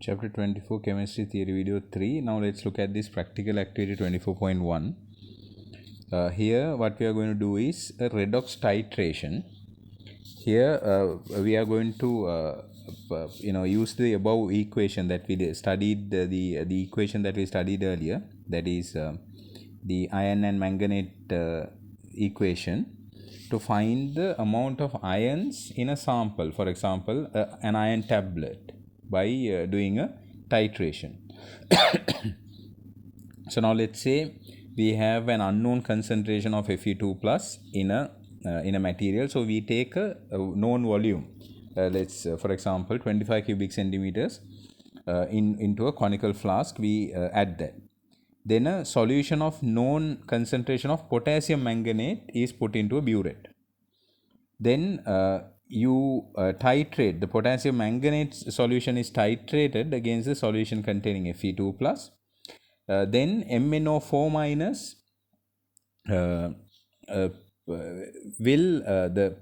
Chapter 24 Chemistry Theory Video 3. Now let's look at this practical activity 24.1. Here what we are going to do is a redox titration. Here we are going to use the above equation that we studied, the equation that we studied earlier, that is the iron and manganate equation, to find the amount of ions in a sample, for example an iron tablet, by doing a titration. So now let's say we have an unknown concentration of Fe2 plus in a material. So we take a known volume, let's for example 25 cubic centimeters into a conical flask. We add that. Then a solution of known concentration of potassium manganate is put into a burette. Then you titrate. The potassium manganate solution is titrated against the solution containing Fe2 plus. Then MnO4 minus the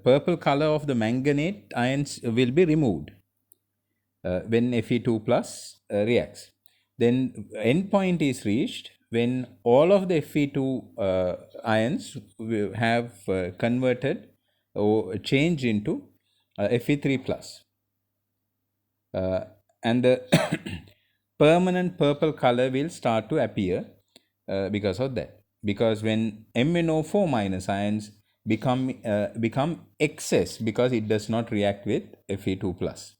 purple color of the manganate ions will be removed when Fe2 plus reacts. Then endpoint is reached when all of the Fe2 ions will have converted or changed into Fe3 plus. And the permanent purple color will start to appear because of that. Because when MnO4 minus ions become excess, because it does not react with Fe2 plus.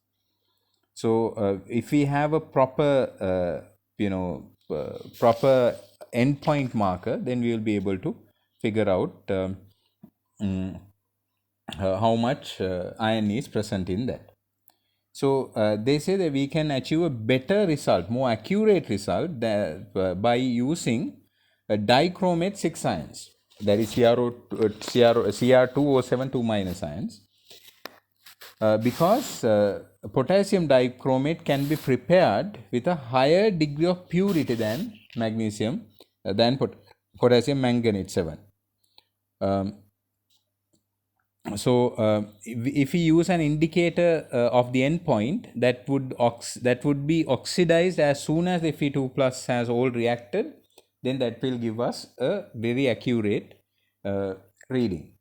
So if we have a proper proper endpoint marker, then we will be able to figure out how much iron is present in that. So they say that we can achieve a better result, more accurate result, by using dichromate 6 ions, that is Cr2O7 2 minus ions, because potassium dichromate can be prepared with a higher degree of purity than magnesium, than potassium manganate 7. So if we use an indicator of the endpoint, that would be oxidized as soon as the Fe2 plus has all reacted, then that will give us a very accurate reading.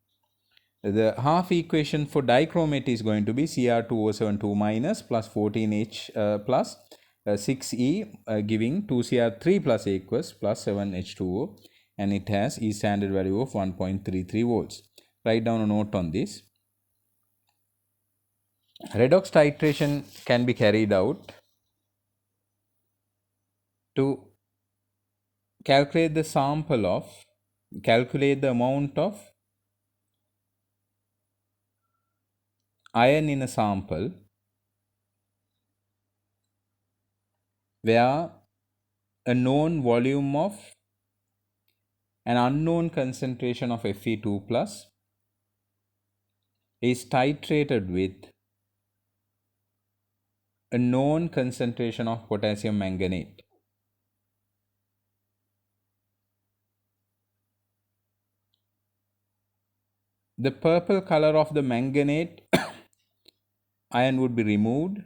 The half equation for dichromate is going to be Cr2O7 2 minus plus 14H plus 6E giving 2Cr3 plus aqueous plus 7H2O, and it has E standard value of 1.33 volts. Write down a note on this. Redox titration can be carried out to calculate the amount of iron in a sample where a known volume of an unknown concentration of Fe2 plus is titrated with a known concentration of potassium manganate. The purple color of the manganate ion would be removed,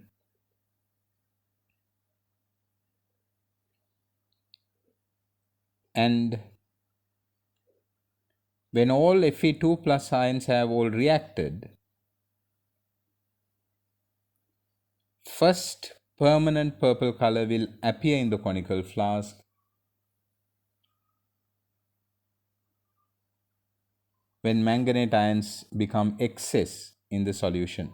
and when all Fe2 plus ions have all reacted, first permanent purple color will appear in the conical flask. When manganate ions become excess in the solution.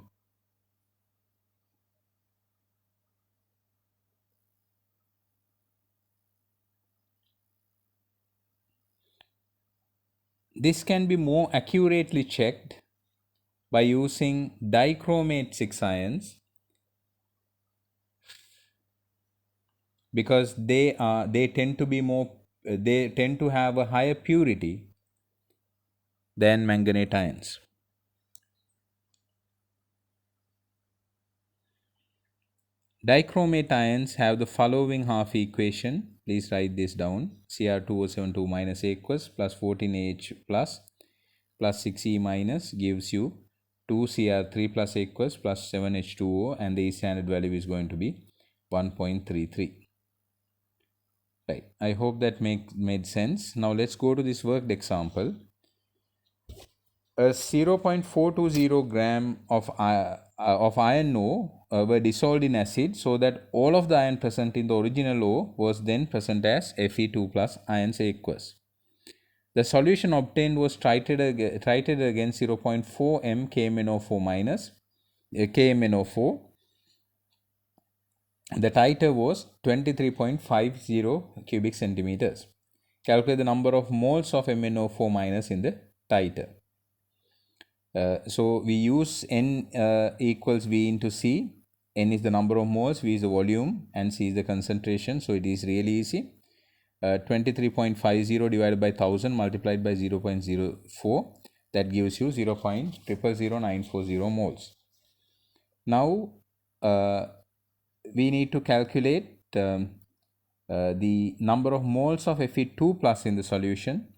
This can be more accurately checked by using dichromate 6 ions, because they tend to have a higher purity than manganate ions. Dichromate ions have the following half equation. Please write this down. Cr2O7 2 minus aqueous plus 14H plus 6E minus gives you 2Cr3 plus aqueous plus 7H2O, and the standard value is going to be 1.33. Right. I hope that made sense. Now let's go to this worked example. A 0.420 gram of iron ore were dissolved in acid so that all of the iron present in the original ore was then present as Fe2 plus ions aqueous. The solution obtained was titrated against 0.4 m KMnO4 minus KMnO4. The titer was 23.50 cubic centimeters. Calculate the number of moles of MnO4 minus in the titer. So we use N equals V into C. N is the number of moles, V is the volume, and C is the concentration. So it is really easy. 23.50 divided by 1000 multiplied by 0.04. That gives you 0.000940 moles. Now we need to calculate the number of moles of Fe2 plus in the solution.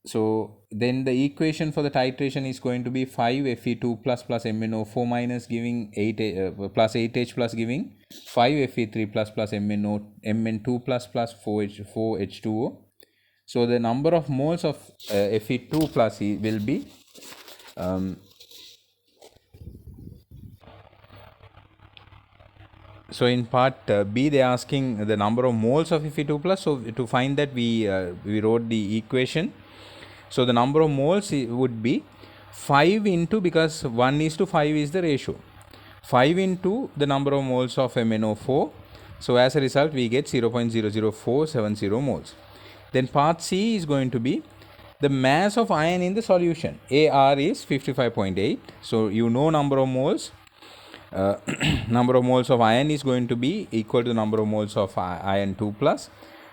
So then the equation for the titration is going to be 5 Fe2 plus MnO4 minus giving 8 plus 8H plus giving 5 Fe3 plus Mn2 plus 4H2O. So the number of moles of Fe2 plus will be so in part B they are asking the number of moles of Fe2 plus. So to find that we wrote the equation. So the number of moles would be 5 into, because 1:5 is the ratio, 5 into the number of moles of MnO4. So as a result we get 0.00470 moles. Then part C is going to be the mass of iron in the solution. AR is 55.8. So you know number of moles. Number of moles of iron is going to be equal to the number of moles of iron 2 plus.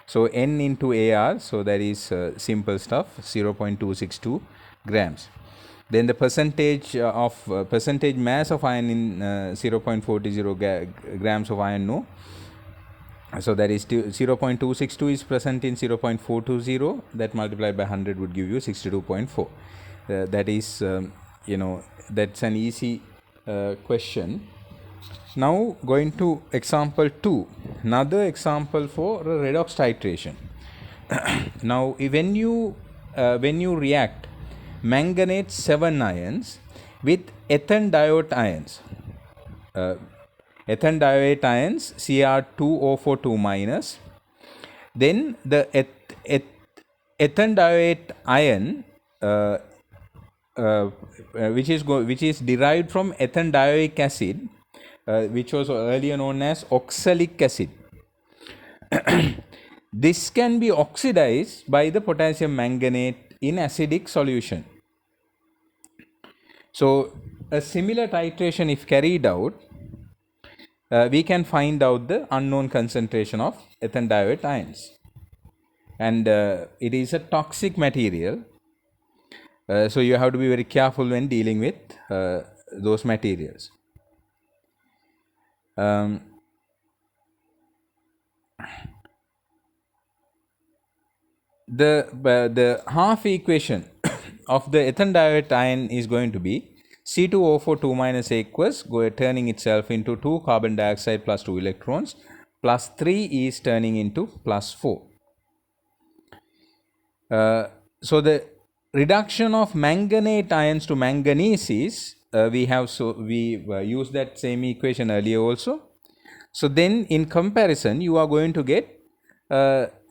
So N into AR, so that is simple stuff, 0.262 grams. Then the percentage of percentage mass of iron in 0.40 grams of iron ore. So that is 0.262 is present in 0.420. That multiplied by 100 would give you 62.4. That is, that's an easy question. Now going to example 2, another example for redox titration. Now when you react manganate 7 ions with ethane diode ions, ethane diode ions Cr2O42 minus, then the ethane diode ion which is derived from ethane dioic acid, which was earlier known as oxalic acid. This can be oxidized by the potassium manganate in acidic solution. So a similar titration if carried out, we can find out the unknown concentration of ethane diode ions, and it is a toxic material. So you have to be very careful when dealing with those materials. The half equation of the ethane diode ion is going to be C2O42 minus aqueous turning itself into 2 carbon dioxide plus 2 electrons, plus 3 is turning into plus 4. So the reduction of manganate ions to manganese is we used that same equation earlier also. So then in comparison you are going to get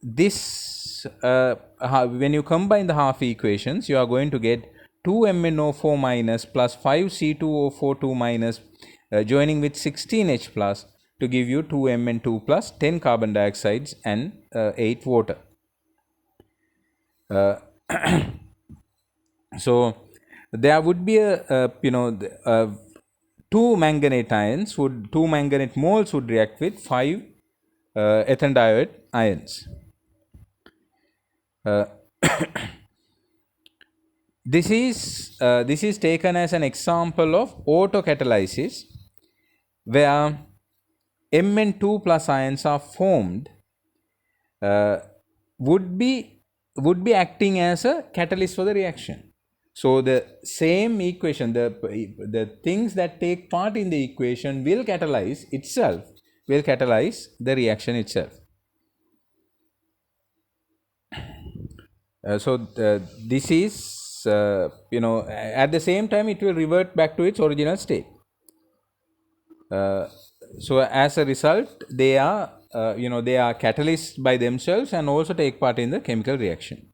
this when you combine the half equations, you are going to get 2 MnO4 minus plus 5 C2O42 minus joining with 16H plus to give you 2 Mn2 plus 10 carbon dioxides and 8 water. So there would be two manganate moles would react with 5 ethane diode ions. This is taken as an example of autocatalysis where Mn2 plus ions are formed, would be acting as a catalyst for the reaction. So the same equation, the things that take part in the equation will catalyze the reaction itself. This is, at the same time it will revert back to its original state. So as a result, they are, they are catalysts by themselves and also take part in the chemical reaction.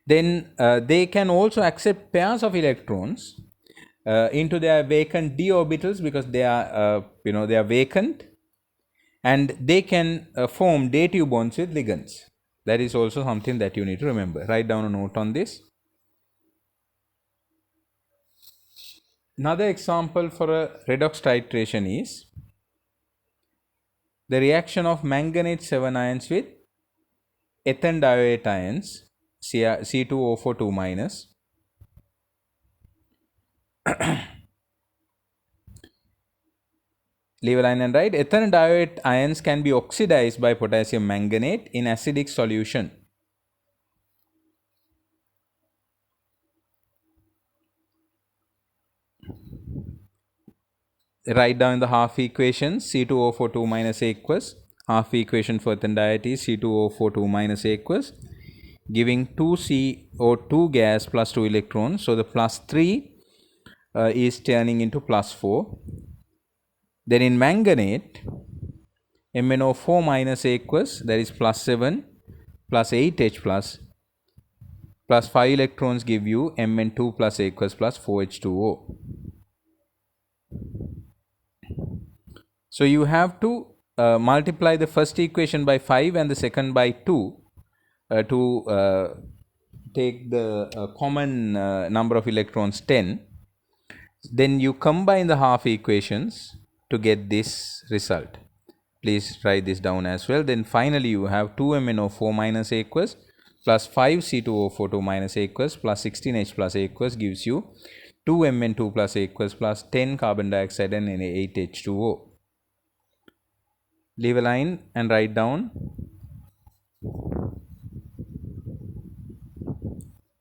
Then they can also accept pairs of electrons into their vacant d orbitals because they are, they are vacant, and they can form dative bonds with ligands. That is also something that you need to remember. Write down a note on this. Another example for a redox titration is the reaction of manganate 7 ions with ethane diode ions, C2O4 minus. Leave a line and write. Ethane diode ions can be oxidized by potassium manganate in acidic solution. Write down the half equation. C2O4 minus aqueous. Half equation for ethane diode is C2O4 minus aqueous, giving 2CO2 gas plus 2 electrons. So the plus 3 is turning into plus 4. Then in manganate, MnO4 minus aqueous, that is plus 7 plus 8H plus 5 electrons give you Mn2 plus aqueous plus 4H2O. So you have to multiply the first equation by 5 and the second by 2 to take the common number of electrons 10. Then you combine the half equations to get this result. Please write this down as well. Then finally you have 2 MnO4 minus aqueous plus 5 C2O4 minus aqueous plus 16H plus aqueous gives you 2 Mn2 plus aqueous plus 10 carbon dioxide and 8 H2O. Leave a line and write down.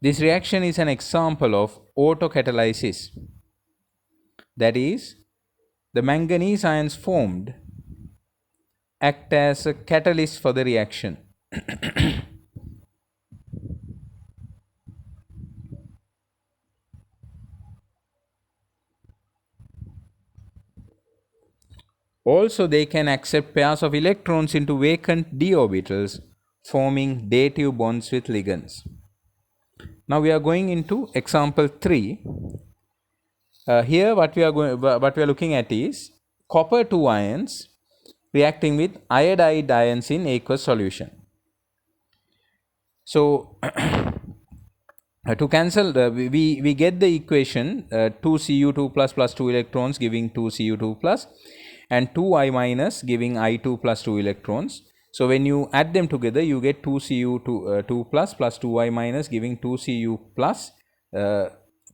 This reaction is an example of autocatalysis. That is, the manganese ions formed act as a catalyst for the reaction. Also, they can accept pairs of electrons into vacant d orbitals, forming dative bonds with ligands. Now we are going into example 3. Here what we are looking at is copper 2 ions reacting with iodide ions in aqueous solution. So to cancel, we get the equation 2Cu2 plus 2 electrons giving 2Cu2 plus and 2I minus giving I2 plus 2 electrons. So when you add them together, you get 2Cu2 2 plus 2I minus giving 2Cu plus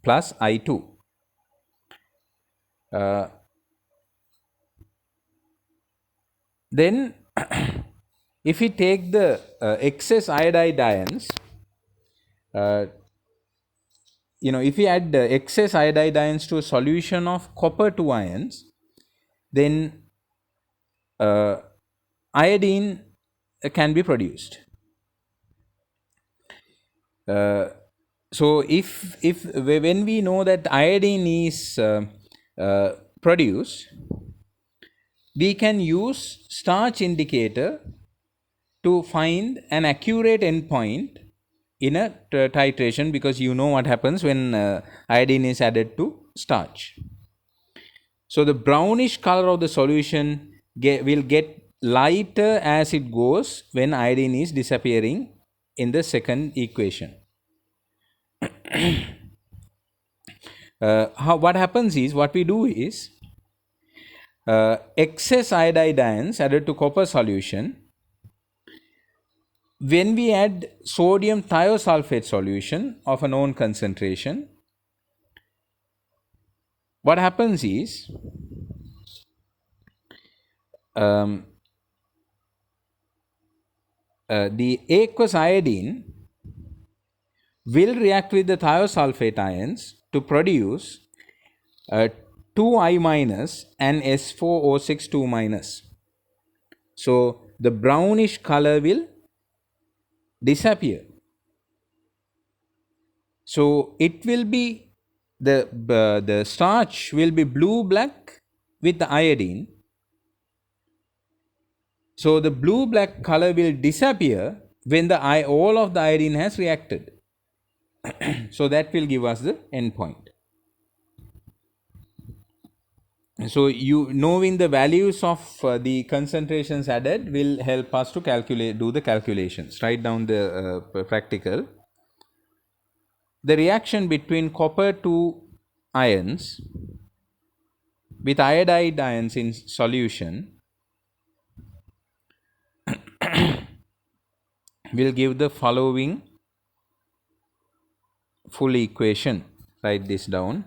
plus I2. Then if we take the excess iodide ions, if we add the excess iodide ions to a solution of copper 2 ions, then iodine can be produced. So if when we know that iodine is produced, we can use starch indicator to find an accurate endpoint in a titration, because you know what happens when iodine is added to starch. So the brownish color of the solution will get lighter as it goes when iodine is disappearing in the second equation. What happens is, what we do is, excess iodide ions added to copper solution, when we add sodium thiosulfate solution of a known concentration, what happens is, the aqueous iodine will react with the thiosulfate ions to produce 2I minus and S4O6 2 minus. So the brownish color will disappear. So it will be the starch will be blue black with the iodine. So the blue black color will disappear when all of the iodine has reacted. So that will give us the endpoint. So you knowing the values of the concentrations added will help us to do the calculations. Write down the practical. The reaction between copper 2 ions with iodide ions in solution will give the following full equation. Write this down.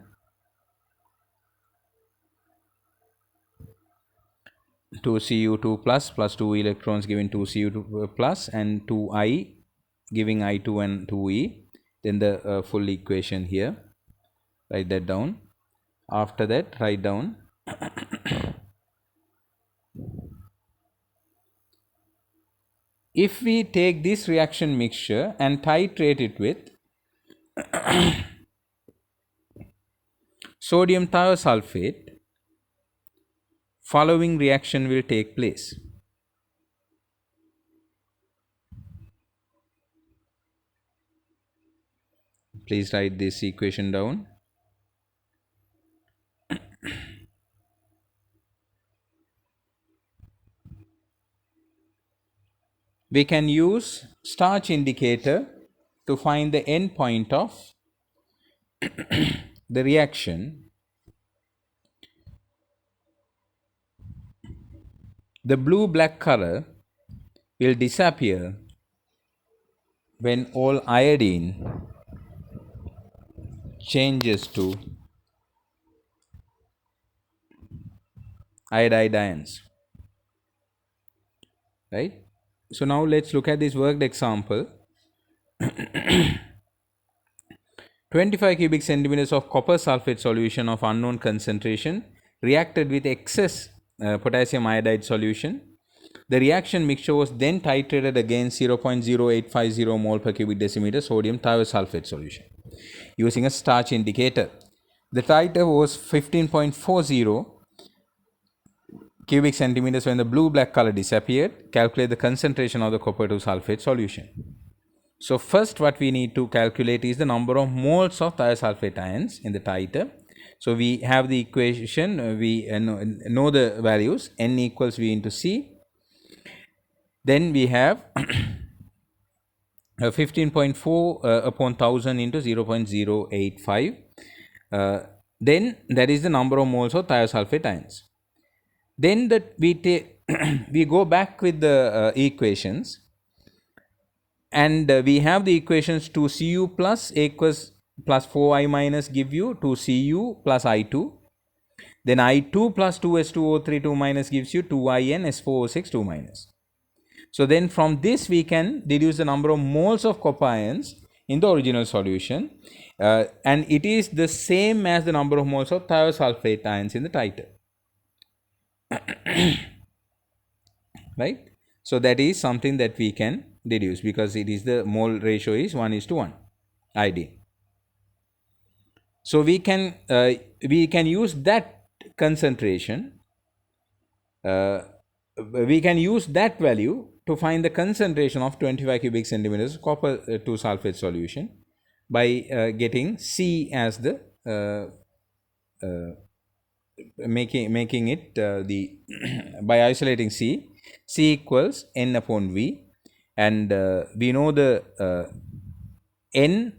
2Cu2 plus 2 electrons giving 2Cu2 plus and 2I giving I2 and 2E. Then the full equation here. Write that down. After that, write down if we take this reaction mixture and titrate it with sodium thiosulfate, following reaction will take place. Please write this equation down. We can use starch indicator to find the end point of the reaction. The blue black color will disappear when all iodine changes to iodide ions, right? So now let's look at this worked example. 25 cubic centimeters of copper sulfate solution of unknown concentration reacted with excess potassium iodide solution. The reaction mixture was then titrated against 0.0850 mole per cubic decimeter sodium thiosulfate solution using a starch indicator. The titer was 15.40 cubic centimeters when the blue black color disappeared. Calculate the concentration of the copper 2 sulfate solution. So first what we need to calculate is the number of moles of thiosulfate ions in the titer. So we have the equation, we know the values, N equals V into C. Then we have 15.4 upon 1000 into 0.085. Then that is the number of moles of thiosulfate ions. Then that we go back with the equations, and we have the equations 2Cu plus aqueous plus 4I minus give you 2Cu plus I2. Then I2 plus 2S2O3 2 minus gives you 2I and S4O6 2 minus. So then from this we can deduce the number of moles of copper ions in the original solution, and it is the same as the number of moles of thiosulfate ions in the titer. Right? So that is something that we can deduce because it is the mole ratio is 1:1 iodine. So we can use that concentration, we can use that value to find the concentration of 25 cubic centimeters copper 2 sulfate solution by getting C as the making it the by isolating C equals N upon V, and we know the N,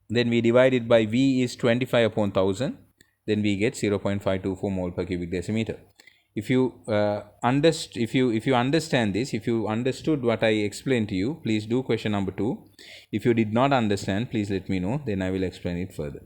then we divide it by V is 25 upon 1000, then we get 0.524 mole per cubic decimeter. If you understand this, if you understood what I explained to you, please do question number 2. If you did not understand, please let me know, then I will explain it further.